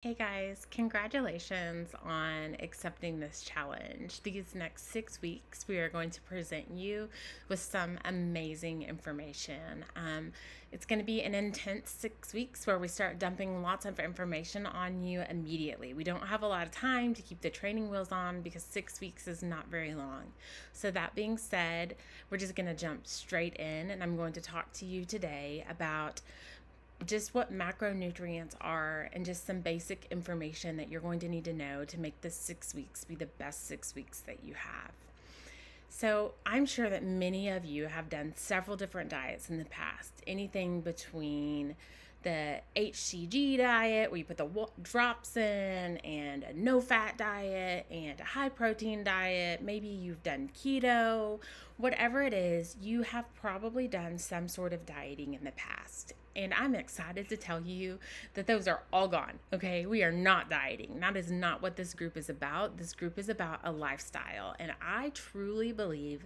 Hey guys, congratulations on accepting this challenge. These next 6 weeks, we are going to present you with some amazing information. It's going to be an intense 6 weeks where we start dumping lots of information on you immediately. We don't have a lot of time to keep the training wheels on because 6 weeks is not very long. So, that being said, we're just going to jump straight in, and I'm going to talk to you today about just what macronutrients are and just some basic information that you're going to need to know to make this 6 weeks be the best 6 weeks that you have. So, I'm sure that many of you have done several different diets in the past, anything between the HCG diet, where you put the drops in, and a no fat diet, and a high protein diet. Maybe you've done keto. Whatever it is, you have probably done some sort of dieting in the past. And I'm excited to tell you that those are all gone. Okay, we are not dieting. That is not what this group is about. This group is about a lifestyle. And I truly believe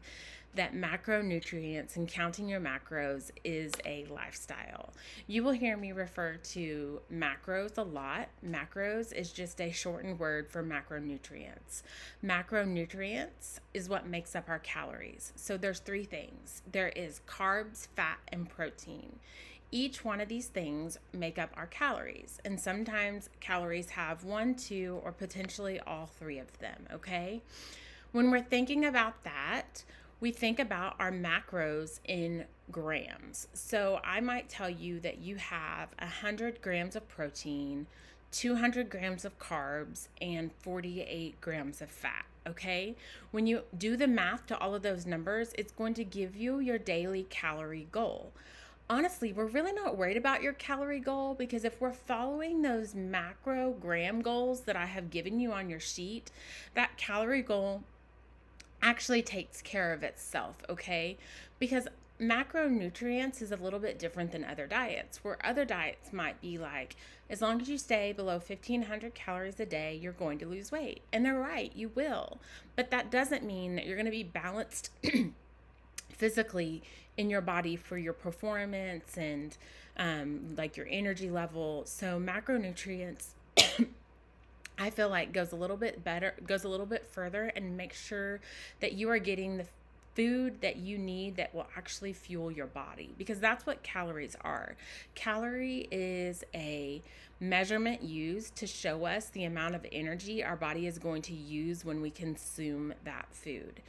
that macronutrients and counting your macros is a lifestyle. You will hear me refer to macros a lot. Macros is just a shortened word for macronutrients. Macronutrients is what makes up our calories. So there's three things. There is carbs, fat, and protein. Each one of these things make up our calories, and sometimes calories have one, two, or potentially all three of them, okay? When we're thinking about that, we think about our macros in grams. So I might tell you that you have 100 grams of protein, 200 grams of carbs, and 48 grams of fat. Okay, when you do the math to all of those numbers, it's going to give you your daily calorie goal. Honestly, we're really not worried about your calorie goal because if we're following those macro gram goals that I have given you on your sheet, that calorie goal actually takes care of itself, okay? Because macronutrients is a little bit different than other diets, where other diets might be like, as long as you stay below 1,500 calories a day, you're going to lose weight. And they're right, you will. But that doesn't mean that you're going to be balanced physically in your body for your performance and like your energy level. So macronutrients I feel like goes a little bit better, goes a little bit further, and make sure that you are getting the food that you need that will actually fuel your body, because that's what calories are. Calorie is a measurement used to show us the amount of energy our body is going to use when we consume that food.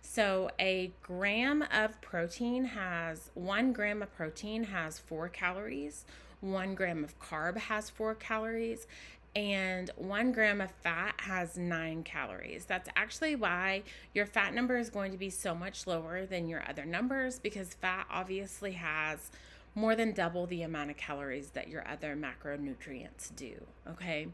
So a gram of protein has 1 gram of protein has 4 calories, 1 gram of carb has 4 calories, and 1 gram of fat has 9 calories. That's actually why your fat number is going to be so much lower than your other numbers, because fat obviously has more than double the amount of calories that your other macronutrients do. Okay.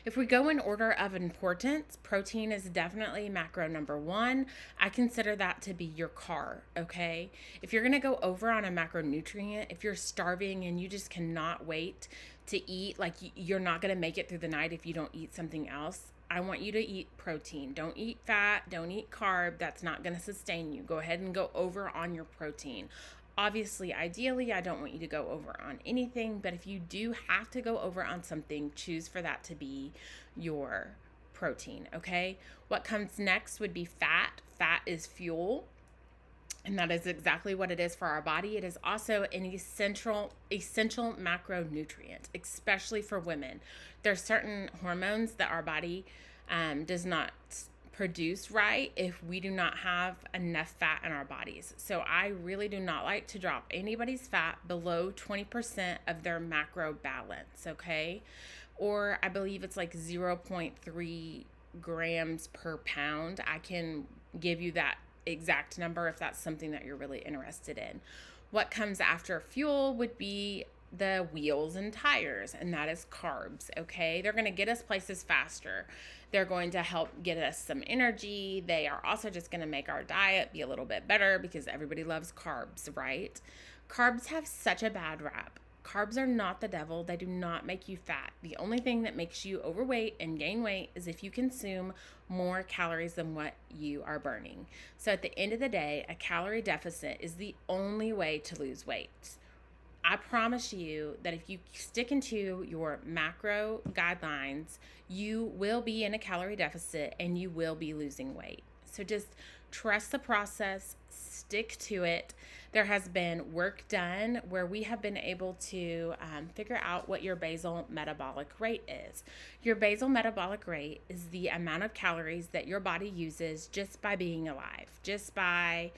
If we go in order of importance, protein is definitely macro number one. I consider that to be your car, okay? If you're gonna go over on a macronutrient, if you're starving and you just cannot wait to eat, like you're not gonna make it through the night if you don't eat something else, I want you to eat protein. Don't eat fat, don't eat carb. That's not going to sustain you. Go ahead and go over on your protein. Obviously, ideally, I don't want you to go over on anything, but if you do have to go over on something, choose for that to be your protein, okay? What comes next would be fat. Fat is fuel, and that is exactly what it is for our body. It is also an essential macronutrient, especially for women. There's certain hormones that our body does not produce right if we do not have enough fat in our bodies. So I really do not like to drop anybody's fat below 20% of their macro balance, okay? Or I believe it's like 0.3 grams per pound. I can give you that exact number if that's something that you're really interested in. What comes after fuel would be the wheels and tires, and that is carbs, okay? They're going to get us places faster. They're going to help get us some energy. They are also just going to make our diet be a little bit better because everybody loves carbs, right? Carbs have such a bad rap. Carbs are not the devil. They do not make you fat. The only thing that makes you overweight and gain weight is if you consume more calories than what you are burning. So at the end of the day, a calorie deficit is the only way to lose weight. I promise you that if you stick into your macro guidelines, you will be in a calorie deficit and you will be losing weight. So just trust the process, stick to it. There has been work done where we have been able to figure out what your basal metabolic rate is. Your basal metabolic rate is the amount of calories that your body uses just by being alive, just by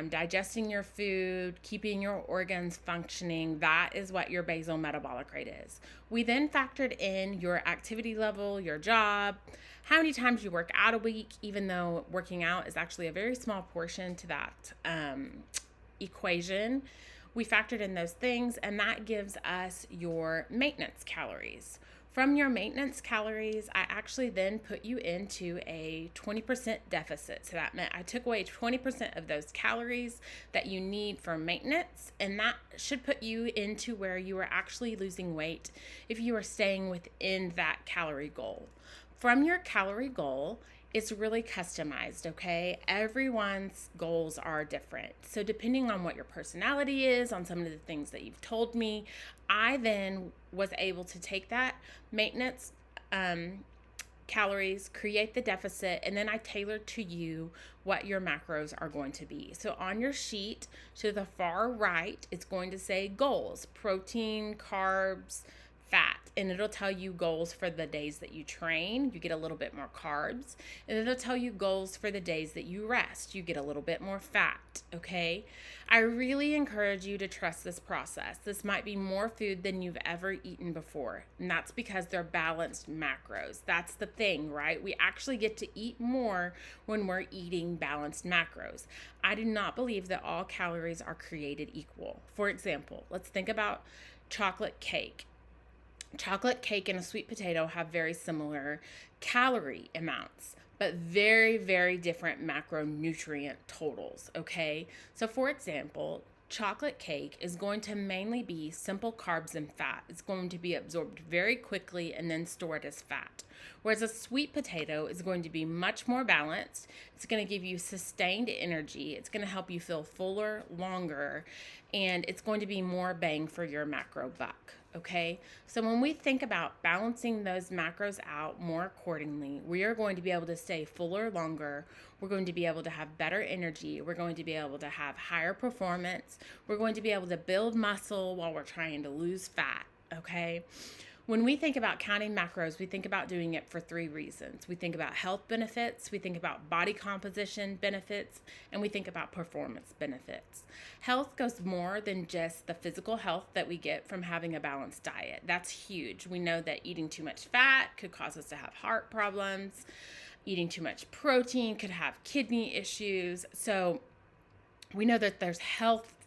digesting your food, keeping your organs functioning. That is what your basal metabolic rate is. We then factored in your activity level, your job, how many times you work out a week, even though working out is actually a very small portion to that equation. We factored in those things, and that gives us your maintenance calories. From your maintenance calories, I actually then put you into a 20% deficit. So that meant I took away 20% of those calories that you need for maintenance, and that should put you into where you are actually losing weight if you are staying within that calorie goal. From your calorie goal, it's really customized, okay? Everyone's goals are different. So depending on what your personality is, on some of the things that you've told me, I then was able to take that maintenance calories, create the deficit, and then I tailored to you what your macros are going to be. So on your sheet to the far right, it's going to say goals, protein, carbs, fat, and it'll tell you goals for the days that you train, you get a little bit more carbs, and it'll tell you goals for the days that you rest, you get a little bit more fat, okay? I really encourage you to trust this process. This might be more food than you've ever eaten before, and that's because they're balanced macros. That's the thing, right? We actually get to eat more when we're eating balanced macros. I do not believe that all calories are created equal. For example, let's think about chocolate cake. Chocolate cake and a sweet potato have very similar calorie amounts, but very, very different macronutrient totals, okay? So for example, chocolate cake is going to mainly be simple carbs and fat. It's going to be absorbed very quickly and then stored as fat. Whereas a sweet potato is going to be much more balanced. It's going to give you sustained energy. It's going to help you feel fuller, longer, and it's going to be more bang for your macro buck. Okay, so when we think about balancing those macros out more accordingly, we are going to be able to stay fuller longer. We're going to be able to have better energy. We're going to be able to have higher performance. We're going to be able to build muscle while we're trying to lose fat. Okay. When we think about counting macros, we think about doing it for 3 reasons. We think about health benefits, we think about body composition benefits, and we think about performance benefits. Health goes more than just the physical health that we get from having a balanced diet. That's huge. We know that eating too much fat could cause us to have heart problems. Eating too much protein could have kidney issues. So we know that there's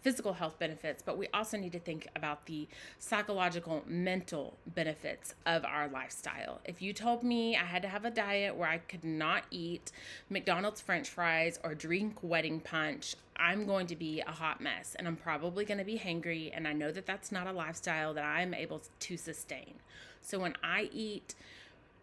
physical health benefits, but we also need to think about the psychological, mental benefits of our lifestyle. If you told me I had to have a diet where I could not eat McDonald's French fries or drink wedding punch, I'm going to be a hot mess, and I'm probably going to be hangry, and I know that that's not a lifestyle that I'm able to sustain. So when I eat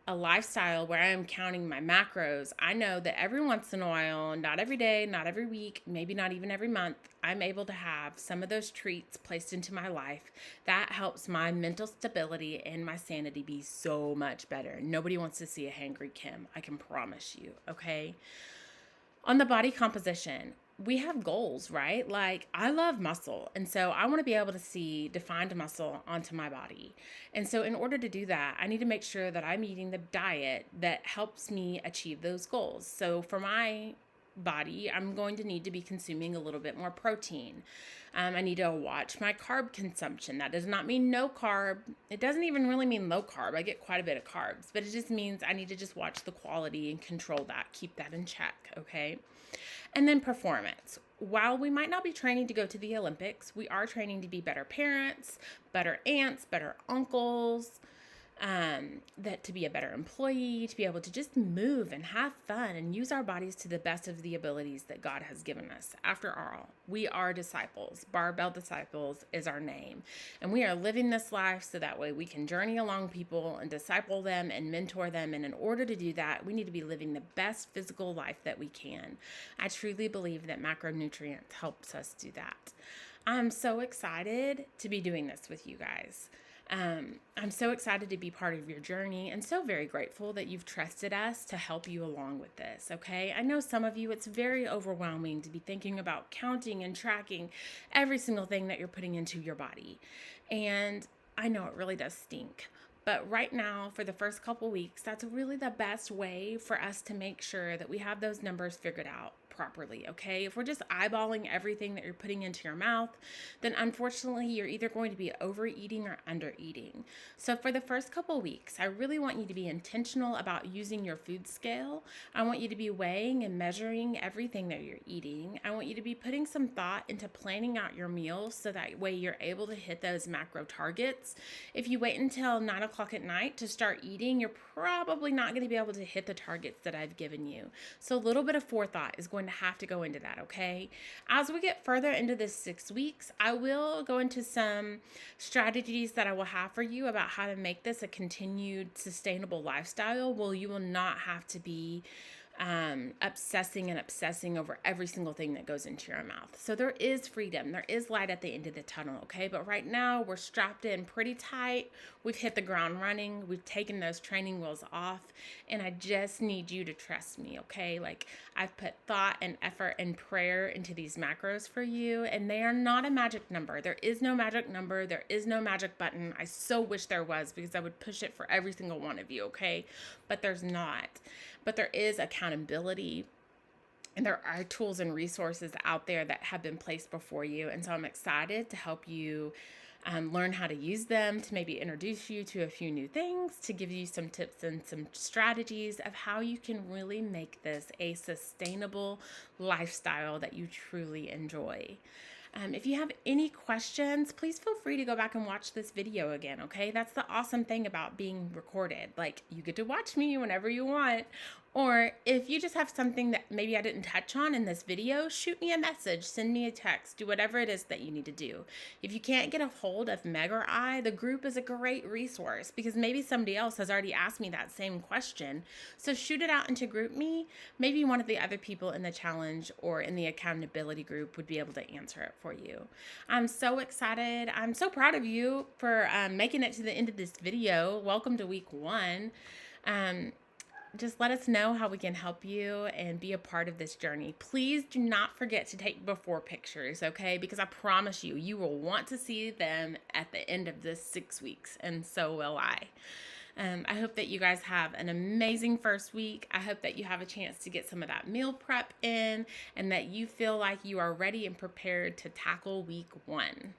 a lifestyle where I am counting my macros, I know that every once in a while, not every day, not every week, maybe not even every month, I'm able to have some of those treats placed into my life. That helps my mental stability and my sanity be so much better. Nobody wants to see a hangry Kim, I can promise you, okay? On the body composition, we have goals, right? Like, I love muscle, and so I want to be able to see defined muscle onto my body. And so in order to do that, I need to make sure that I'm eating the diet that helps me achieve those goals. So for my body, I'm going to need to be consuming a little bit more protein. I need to watch my carb consumption. That does not mean no carb. It doesn't even really mean low carb. I get quite a bit of carbs, but it just means I need to just watch the quality and control that, keep that in check, okay? And then performance. While we might not be training to go to the Olympics, we are training to be better parents, better aunts, better uncles, that to be a better employee, to be able to just move and have fun and use our bodies to the best of the abilities that God has given us. After all, we are disciples. Barbell Disciples is our name. And we are living this life so that way we can journey along people and disciple them and mentor them. And in order to do that, we need to be living the best physical life that we can. I truly believe that macronutrients helps us do that. I'm so excited to be doing this with you guys. I'm so excited to be part of your journey and so very grateful that you've trusted us to help you along with this, okay? I know some of you, it's very overwhelming to be thinking about counting and tracking every single thing that you're putting into your body. And I know it really does stink. But right now, for the first couple weeks, that's really the best way for us to make sure that we have those numbers figured out properly, okay? If we're just eyeballing everything that you're putting into your mouth, then unfortunately you're either going to be overeating or undereating. So for the first couple weeks, I really want you to be intentional about using your food scale. I want you to be weighing and measuring everything that you're eating. I want you to be putting some thought into planning out your meals so that way you're able to hit those macro targets. If you wait until 9 o'clock at night to start eating, you're probably not going to be able to hit the targets that I've given you. So a little bit of forethought is going to have to go into that, okay? As we get further into this 6 weeks, I will go into some strategies that I will have for you about how to make this a continued sustainable lifestyle. Well, you will not have to be obsessing over every single thing that goes into your mouth. So there is freedom. There is light at the end of the tunnel, okay? But right now we're strapped in pretty tight. We've hit the ground running. We've taken those training wheels off, and I just need you to trust me, okay? Like, I've put thought and effort and prayer into these macros for you, and they are not a magic number. There is no magic number. There is no magic button. I so wish there was, because I would push it for every single one of you, okay? But there's not. But there is accountability, and there are tools and resources out there that have been placed before you. And so I'm excited to help you learn how to use them, to maybe introduce you to a few new things, to give you some tips and some strategies of how you can really make this a sustainable lifestyle that you truly enjoy. If you have any questions, please feel free to go back and watch this video again, okay? That's the awesome thing about being recorded. Like, you get to watch me whenever you want. Or if you just have something that maybe I didn't touch on in this video, shoot me a message, send me a text, do whatever it is that you need to do. If you can't get a hold of Meg or I, the group is a great resource, because maybe somebody else has already asked me that same question. So shoot it out into GroupMe. Maybe one of the other people in the challenge or in the accountability group would be able to answer it for you. I'm so excited. I'm so proud of you for making it to the end of this video. Welcome to week 1. Just let us know how we can help you and be a part of this journey. Please do not forget to take before pictures, okay? Because I promise you, you will want to see them at the end of this 6 weeks, and so will I. I hope that you guys have an amazing first week. I hope that you have a chance to get some of that meal prep in, and that you feel like you are ready and prepared to tackle week 1.